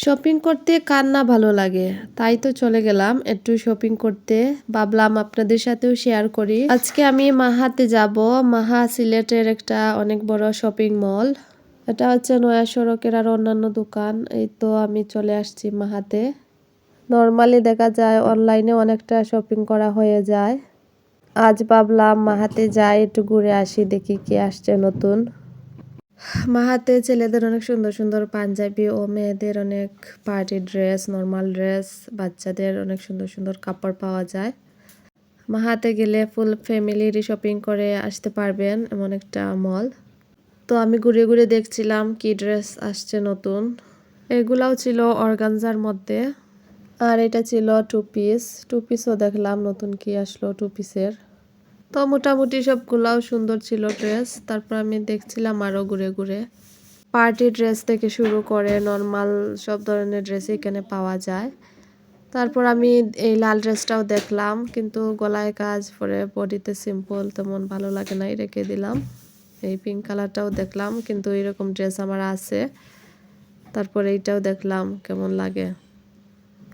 Shopping করতে কার না ভালো লাগে, তাই তো চলে গেলাম একটু শপিং করতে। ভাবলাম আপনাদের সাথেও শেয়ার করি। আজকে আমি মাহাতে যাব। মাহা সিলেটের একটা অনেক বড় শপিং মল। এটা হচ্ছে নয়া সড়কের আর অন্যান্য দোকান। এই তো আমি চলে আসছি মাহাতে। নর্মালি দেখা যায় অনলাইনে অনেকটা শপিং করা হয়ে যায়। আজ ভাবলাম মাহাতে যাই, একটু ঘুরে আসি, দেখি কি আসছে নতুন। মাহাতে ছেলেদের অনেক সুন্দর সুন্দর পাঞ্জাবি ও মেয়েদের অনেক পার্টি ড্রেস, নর্মাল ড্রেস, বাচ্চাদের অনেক সুন্দর সুন্দর কাপড় পাওয়া যায়। মাহাতে গেলে ফুল ফ্যামিলির শপিং করে আসতে পারবেন, এমন একটা মল। তো আমি ঘুরে ঘুরে দেখছিলাম কি ড্রেস আসছে নতুন। এগুলাও ছিল অর্গানজার মধ্যে, আর এটা ছিল টু পিসও দেখলাম নতুন কি আসলো টু পিসের। তো মোটামুটি সবগুলাও সুন্দর ছিল ড্রেস। তারপর আমি দেখছিলাম আরো ঘুরে ঘুরে। পার্টি ড্রেস থেকে শুরু করে নর্মাল সব ধরনের ড্রেস এখানে পাওয়া যায়। তারপর আমি এই লাল ড্রেসটাও দেখলাম, কিন্তু গলায় কাজ পরে বডিতে সিম্পল, তেমন ভালো লাগে নাই, রেখে দিলাম। এই পিঙ্ক কালারটাও দেখলাম, কিন্তু এরকম ড্রেস আমার আছে। তারপর এইটাও দেখলাম কেমন লাগে।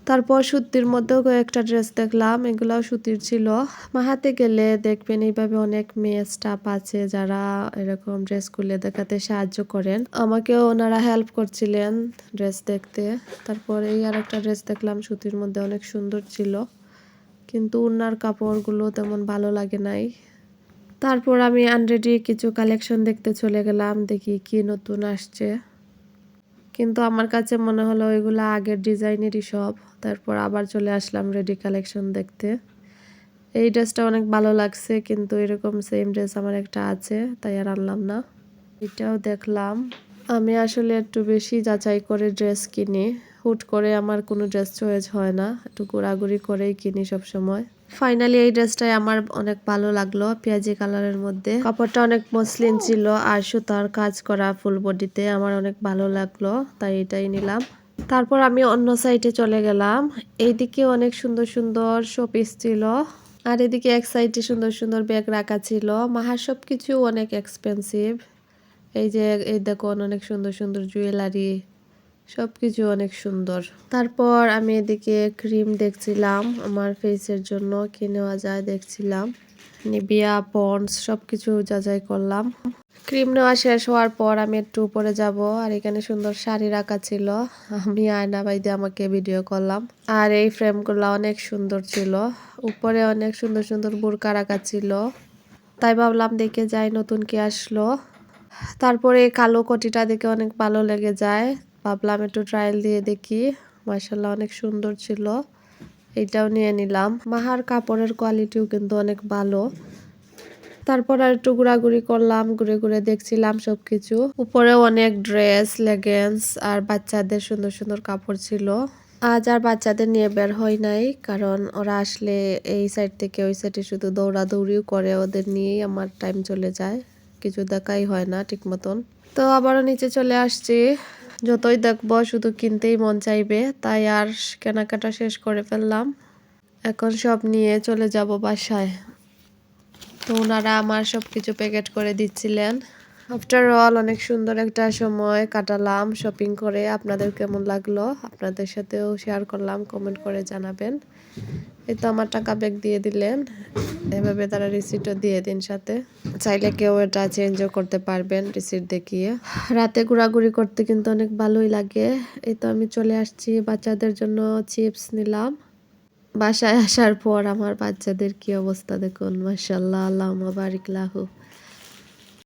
তারপর সুতির মধ্যেও কয়েকটা ড্রেস দেখলাম, এগুলাও সুতির ছিল। মাহাতে গেলে দেখবেন এইভাবে অনেক মেয়ে স্টাফ আছে যারা এরকম ড্রেস খুলে দেখাতে সাহায্য করেন। আমাকেও ওনারা হেল্প করছিলেন ড্রেস দেখতে। তারপর এই আর একটা ড্রেস দেখলাম সুতির মধ্যে, অনেক সুন্দর ছিল, কিন্তু ওনার কাপড়গুলো তেমন ভালো লাগে নাই। তারপর আমি আনরেডি কিছু কালেকশন দেখতে চলে গেলাম, দেখি কি নতুন আসছে। কিন্তু আমার কাছে মনে হলো এগুলা আগের ডিজাইনেরই সব। তারপর আবার চলে আসলাম রেডি কালেকশন দেখতে। এই ড্রেসটা অনেক ভালো লাগছে, কিন্তু এরকম সেম ড্রেস আমার একটা আছে, তাই আর আনলাম না। এটাও দেখলাম। আমি আসলে একটু বেশি যাচাই করে ড্রেস কিনি। হুট করে আমার কোনো ড্রেস চয়েস হয় না, একটু ঘোরাঘুরি করেই কিনি সব সময়। ফাইনালি এই ড্রেসটাই আমার অনেক ভালো লাগলো, পেঁয়াজি কালারের মধ্যে। কাপড়টা অনেক মসলিন ছিল আর সুতার কাজ করা ফুল বডিতে, আমার অনেক ভালো লাগলো, তাই এটাই নিলাম। তারপর আমি অন্য সাইডে চলে গেলাম। এইদিকে অনেক সুন্দর সুন্দর শোপিস ছিল, আর এদিকে এক সাইডে সুন্দর সুন্দর ব্যাগ রাখা ছিল। মাহার সবকিছু অনেক এক্সপেন্সিভ। এই যে এই দেখুন অনেক সুন্দর সুন্দর জুয়েলারি, সবকিছু অনেক সুন্দর। তারপর আমি এদিকে ক্রিম দেখছিলাম আমার ফেসের জন্য, কি নেওয়া যায় দেখছিলাম। নিভিয়া, পন্ডস সবকিছু যাচাই করলাম। ক্রিম নেওয়া শেষ হওয়ার পর আমি একটু উপরে যাব, আর এখানে সুন্দর শাড়ি রাখা ছিল। আমি আয়না বাইদে আমাকে ভিডিও করলাম। আর এই ফ্রেমগুলো অনেক সুন্দর ছিল। উপরে অনেক সুন্দর সুন্দর বোরকা রাখা ছিল, তাই ভাবলাম দেখে যাই নতুন কি আসলো। তারপরে কালো কোটিটা দেখে অনেক ভালো লেগে যায়, ভাবলাম একটু ট্রায়াল দিয়ে দেখি। মাশাআল্লাহ অনেক সুন্দর ছিল, এইটাও নিয়ে নিলাম। মাহার কাপড়ের কোয়ালিটিও কিন্তু অনেক ভালো। তারপর আর একটু ঘোরাঘুরি করলাম, ঘুরে ঘুরে দেখছিলাম সবকিছু। উপরেও অনেক ড্রেস, লেগিংস আর বাচ্চাদের সুন্দর সুন্দর কাপড় ছিল। আজ আর বাচ্চাদের নিয়ে বের হয় নাই, কারণ ওরা আসলে এই সাইড থেকে ওই সাইডে শুধু দৌড়াদৌড়িও করে, ওদের নিয়েই আমার টাইম চলে যায়, কিছু দেখাই হয় না ঠিক মতন। তো আবারও নিচে চলে আসছি। যতই দেখবো শুধু কিনতেই মন চাইবে, তাই আর কেনাকাটা শেষ করে ফেললাম। এখন সব নিয়ে চলে যাব বাসায়। তো ওনারা আমার সবকিছু প্যাকেট করে দিচ্ছিলেন। আফটার অল অনেক সুন্দর একটা সময় কাটালাম শপিং করে। আপনাদের কেমন লাগলো, আপনাদের সাথেও শেয়ার করলাম, কমেন্ট করে জানাবেন। এই তো আমার টাকা ব্যাক দিয়ে দিলেন, এভাবে তারা রিসিটও দিয়ে দিন সাথে। চাইলে কেউ এটা চেঞ্জও করতে পারবেন রিসিট দেখিয়ে। রাতে ঘোরাঘুরি করতে কিন্তু অনেক ভালোই লাগে। এই তো আমি চলে আসছি, বাচ্চাদের জন্য চিপস নিলাম। বাসায় আসার পর আমার বাচ্চাদের কি অবস্থা দেখুন, মাশাআল্লাহ, আল্লাহুম্মা বারিক লাহু।